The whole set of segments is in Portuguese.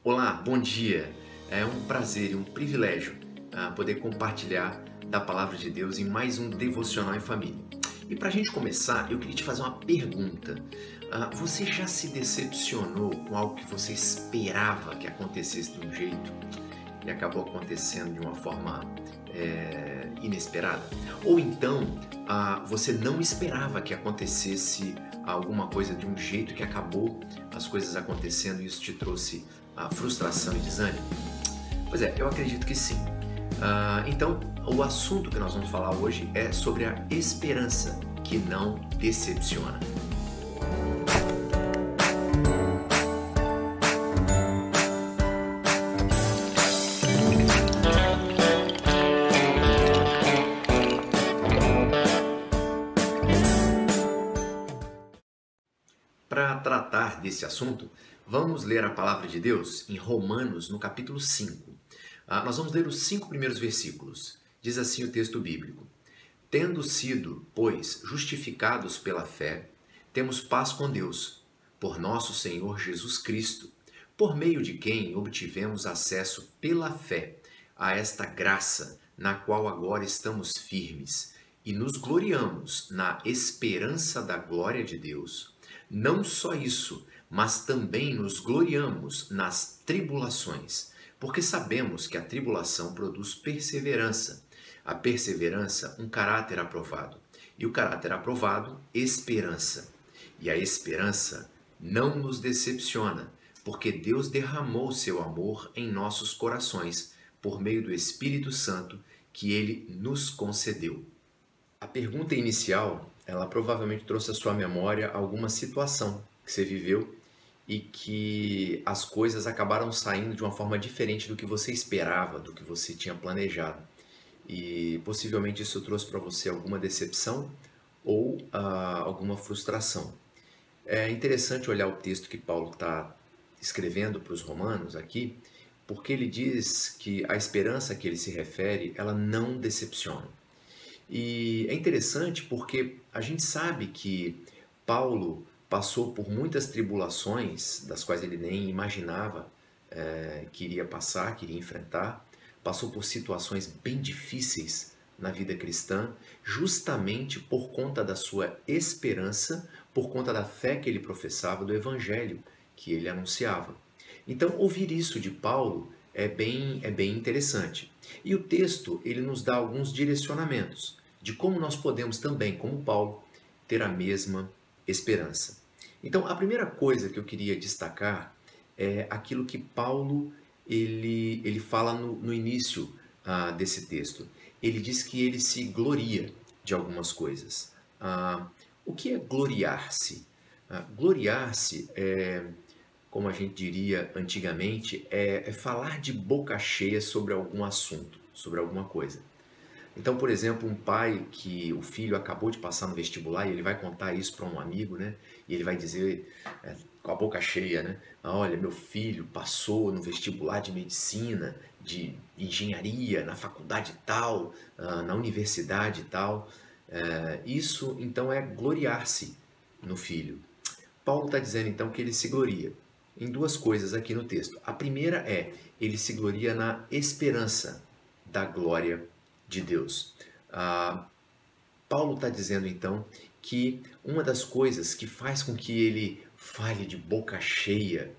Olá, bom dia. É um prazer e um privilégio poder compartilhar da Palavra de Deus em mais um Devocional em Família. E para a gente começar, eu queria te fazer uma pergunta. Você já se decepcionou com algo que você esperava que acontecesse de um jeito e acabou acontecendo de uma forma inesperada? Ou então, você não esperava que acontecesse alguma coisa de um jeito que acabou as coisas acontecendo e isso te trouxe frustração e desânimo? Pois é, eu acredito que sim. Então, o assunto que nós vamos falar hoje é sobre a esperança que não decepciona. Para tratar desse assunto, vamos ler a palavra de Deus em Romanos, no capítulo 5. Nós vamos ler os 5 primeiros versículos. Diz assim o texto bíblico: Tendo sido, pois, justificados pela fé, temos paz com Deus, por nosso Senhor Jesus Cristo, por meio de quem obtivemos acesso pela fé a esta graça, na qual agora estamos firmes, e nos gloriamos na esperança da glória de Deus. Não só isso, mas também nos gloriamos nas tribulações, porque sabemos que a tribulação produz perseverança. A perseverança, um caráter aprovado. E o caráter aprovado, esperança. E a esperança não nos decepciona, porque Deus derramou seu amor em nossos corações, por meio do Espírito Santo que Ele nos concedeu. A pergunta inicial, ela provavelmente trouxe à sua memória alguma situação que você viveu e que as coisas acabaram saindo de uma forma diferente do que você esperava, do que você tinha planejado. E possivelmente isso trouxe para você alguma decepção ou alguma frustração. É interessante olhar o texto que Paulo está escrevendo para os romanos aqui, porque ele diz que a esperança a que ele se refere, ela não decepciona. E é interessante porque a gente sabe que Paulo passou por muitas tribulações, das quais ele nem imaginava que iria passar, que iria enfrentar. Passou por situações bem difíceis na vida cristã, justamente por conta da sua esperança, por conta da fé que ele professava, do evangelho que ele anunciava. Então, ouvir isso de Paulo é bem interessante. E o texto, ele nos dá alguns direcionamentos de como nós podemos também, como Paulo, ter a mesma esperança. Então, a primeira coisa que eu queria destacar é aquilo que Paulo ele fala no início desse texto. Ele diz que ele se gloria de algumas coisas. O que é gloriar-se? Gloriar-se é, como a gente diria antigamente, é falar de boca cheia sobre algum assunto, sobre alguma coisa. Então, por exemplo, um pai que o filho acabou de passar no vestibular e ele vai contar isso para um amigo, né? E ele vai dizer com a boca cheia, né? Olha, meu filho passou no vestibular de medicina, de engenharia, na faculdade tal, na universidade tal. Isso, então, é gloriar-se no filho. Paulo está dizendo, então, que ele se gloria em duas coisas aqui no texto. A primeira é, ele se gloria na esperança da glória de Deus. Paulo está dizendo, então, que uma das coisas que faz com que ele fale de boca cheia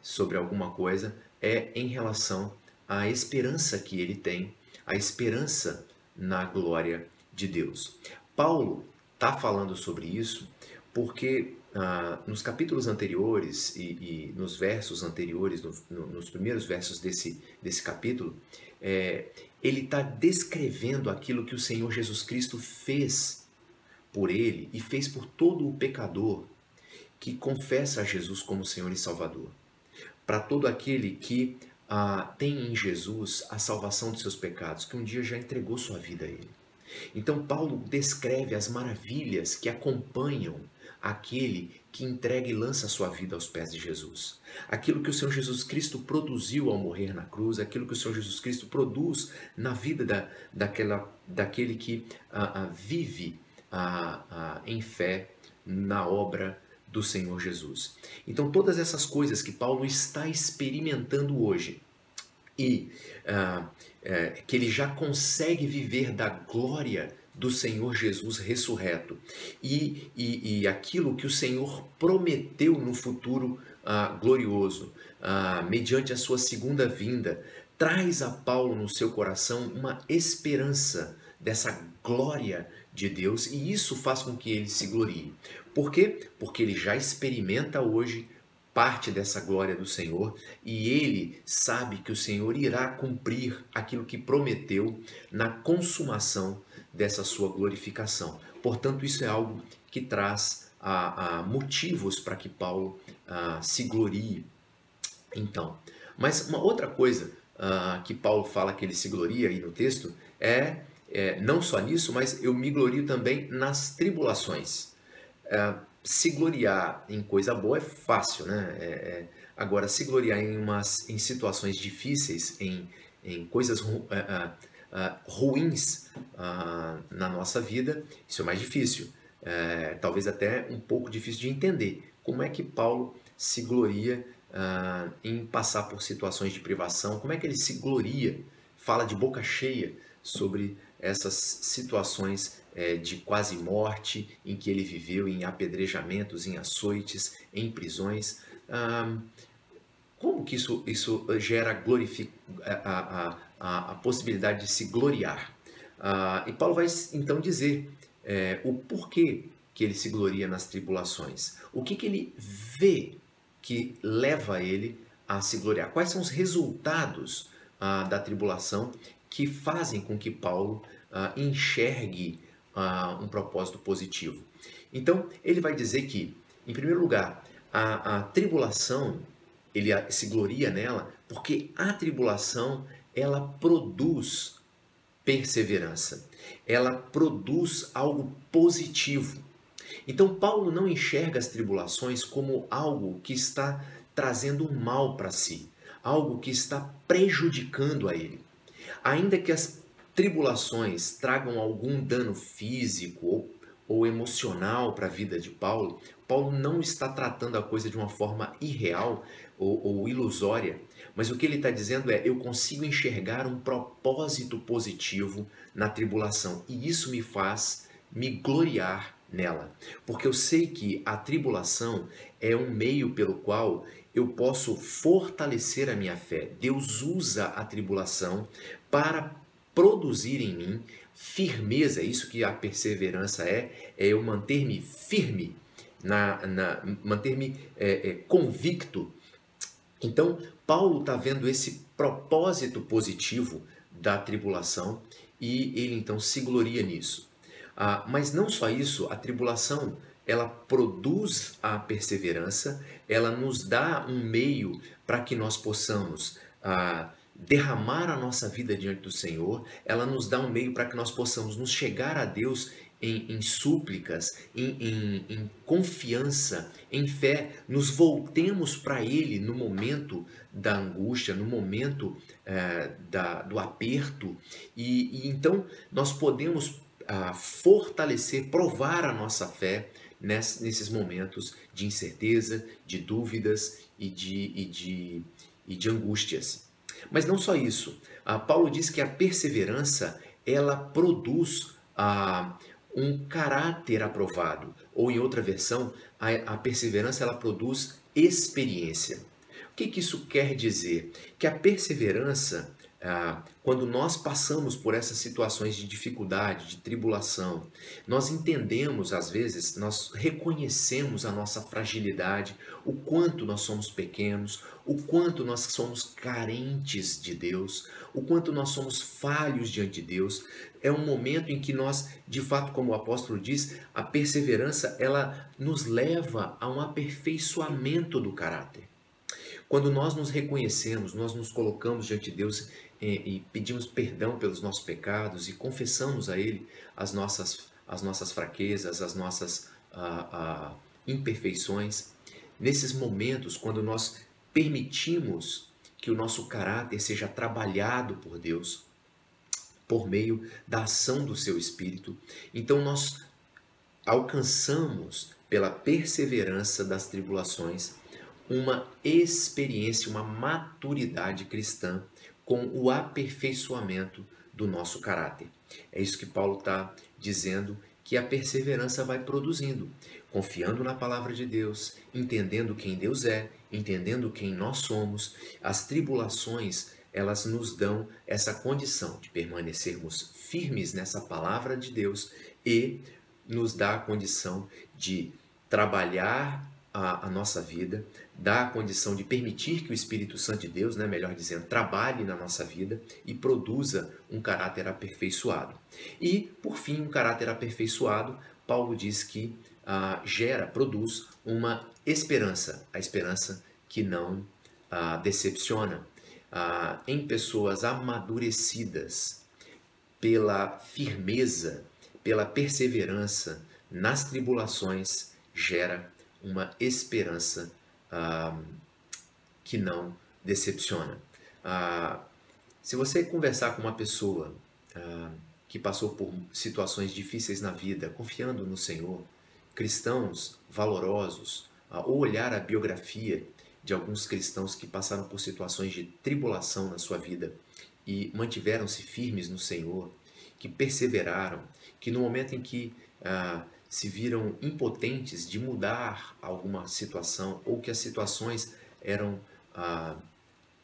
sobre alguma coisa é em relação à esperança que ele tem, a esperança na glória de Deus. Paulo está falando sobre isso porque nos capítulos anteriores e nos versos anteriores, nos primeiros versos desse capítulo, ele está descrevendo aquilo que o Senhor Jesus Cristo fez por ele e fez por todo o pecador que confessa a Jesus como Senhor e Salvador. Para todo aquele que tem em Jesus a salvação dos seus pecados, que um dia já entregou sua vida a Ele. Então Paulo descreve as maravilhas que acompanham aquele que entrega e lança a sua vida aos pés de Jesus. Aquilo que o Senhor Jesus Cristo produziu ao morrer na cruz, aquilo que o Senhor Jesus Cristo produz na vida daquele que vive em fé na obra do Senhor Jesus. Então, todas essas coisas que Paulo está experimentando hoje e que ele já consegue viver da glória do Senhor Jesus ressurreto e aquilo que o Senhor prometeu no futuro glorioso, mediante a sua segunda vinda, traz a Paulo no seu coração uma esperança dessa glória de Deus, e isso faz com que ele se glorie. Por quê? Porque ele já experimenta hoje parte dessa glória do Senhor e ele sabe que o Senhor irá cumprir aquilo que prometeu na consumação dessa sua glorificação. Portanto, isso é algo que traz motivos para que Paulo se glorie. Então, mas uma outra coisa que Paulo fala que ele se gloria aí no texto não só nisso, mas eu me glorio também nas tribulações. Se gloriar em coisa boa é fácil, né? Agora, se gloriar em situações difíceis, em coisas ruins na nossa vida, isso é mais difícil. Talvez até um pouco difícil de entender. Como é que Paulo se gloria em passar por situações de privação? Como é que ele se gloria, fala de boca cheia sobre essas situações de quase morte em que ele viveu, em apedrejamentos, em açoites, em prisões? Como que isso gera a possibilidade de se gloriar? E Paulo vai então dizer o porquê que ele se gloria nas tribulações. O que ele vê que leva ele a se gloriar? Quais são os resultados da tribulação que fazem com que Paulo enxergue um propósito positivo? Então, ele vai dizer que, em primeiro lugar, a tribulação, ele se gloria nela porque a tribulação, ela produz perseverança, ela produz algo positivo. Então, Paulo não enxerga as tribulações como algo que está trazendo um mal para si, algo que está prejudicando a ele. Ainda que as tribulações tragam algum dano físico ou emocional para a vida de Paulo, Paulo não está tratando a coisa de uma forma irreal ou ilusória, mas o que ele está dizendo eu consigo enxergar um propósito positivo na tribulação, e isso me faz me gloriar nela, porque eu sei que a tribulação é um meio pelo qual eu posso fortalecer a minha fé. Deus usa a tribulação para produzir em mim firmeza. Isso que a perseverança é eu manter-me firme, manter-me convicto. Então, Paulo está vendo esse propósito positivo da tribulação e ele então se gloria nisso. Mas não só isso, a tribulação, ela produz a perseverança, ela nos dá um meio para que nós possamos derramar a nossa vida diante do Senhor, ela nos dá um meio para que nós possamos nos chegar a Deus em súplicas, em confiança, em fé, nos voltemos para Ele no momento da angústia, no momento do aperto, e então nós podemos fortalecer, provar a nossa fé nesses momentos de incerteza, de dúvidas e de angústias. Mas não só isso. Paulo diz que a perseverança, ela produz um caráter aprovado. Ou em outra versão, a perseverança, ela produz experiência. O que isso quer dizer? Que a perseverança, quando nós passamos por essas situações de dificuldade, de tribulação, nós entendemos, às vezes, nós reconhecemos a nossa fragilidade, o quanto nós somos pequenos, o quanto nós somos carentes de Deus, o quanto nós somos falhos diante de Deus. É um momento em que nós, de fato, como o apóstolo diz, a perseverança, ela nos leva a um aperfeiçoamento do caráter. Quando nós nos reconhecemos, nós nos colocamos diante de Deus e pedimos perdão pelos nossos pecados e confessamos a Ele as nossas fraquezas, as nossas imperfeições. Nesses momentos, quando nós permitimos que o nosso caráter seja trabalhado por Deus, por meio da ação do Seu Espírito, então nós alcançamos pela perseverança das tribulações, uma experiência, uma maturidade cristã com o aperfeiçoamento do nosso caráter. É isso que Paulo está dizendo, que a perseverança vai produzindo, confiando na palavra de Deus, entendendo quem Deus é, entendendo quem nós somos. As tribulações, elas nos dão essa condição de permanecermos firmes nessa palavra de Deus e nos dá a condição de trabalhar a nossa vida, dá a condição de permitir que o Espírito Santo de Deus, melhor dizendo, trabalhe na nossa vida e produza um caráter aperfeiçoado. E, por fim, um caráter aperfeiçoado, Paulo diz que produz uma esperança, a esperança que não decepciona, em pessoas amadurecidas pela firmeza, pela perseverança nas tribulações, gera uma esperança que não decepciona. Se você conversar com uma pessoa que passou por situações difíceis na vida, confiando no Senhor, cristãos valorosos, ou olhar a biografia de alguns cristãos que passaram por situações de tribulação na sua vida e mantiveram-se firmes no Senhor, que perseveraram, que no momento em que se viram impotentes de mudar alguma situação ou que as situações eram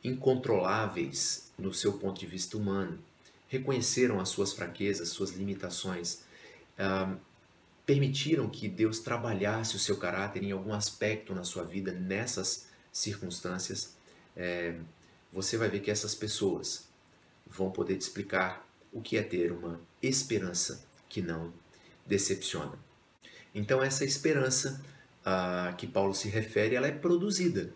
incontroláveis no seu ponto de vista humano, reconheceram as suas fraquezas, suas limitações, permitiram que Deus trabalhasse o seu caráter em algum aspecto na sua vida nessas circunstâncias, você vai ver que essas pessoas vão poder te explicar o que é ter uma esperança que não decepciona. Então essa esperança que Paulo se refere, ela é produzida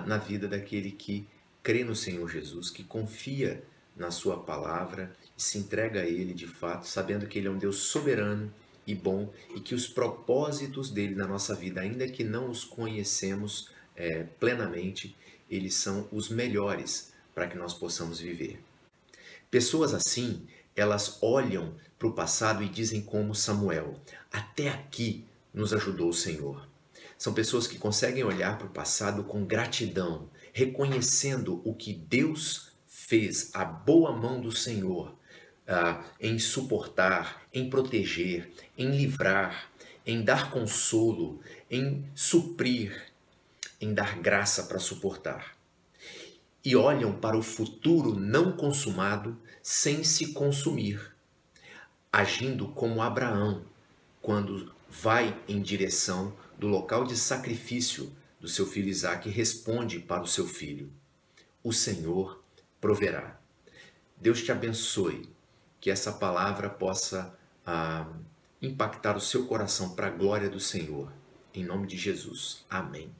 na vida daquele que crê no Senhor Jesus, que confia na sua palavra e se entrega a Ele de fato, sabendo que Ele é um Deus soberano e bom e que os propósitos dele na nossa vida, ainda que não os conhecemos plenamente, eles são os melhores para que nós possamos viver. Pessoas assim, elas olham para o passado e dizem como Samuel: até aqui nos ajudou o Senhor. São pessoas que conseguem olhar para o passado com gratidão, reconhecendo o que Deus fez, a boa mão do Senhor, em suportar, em proteger, em livrar, em dar consolo, em suprir, em dar graça para suportar. E olham para o futuro não consumado sem se consumir, agindo como Abraão, quando vai em direção do local de sacrifício do seu filho Isaque e responde para o seu filho: o Senhor proverá. Deus te abençoe, que essa palavra possa impactar o seu coração para a glória do Senhor. Em nome de Jesus. Amém.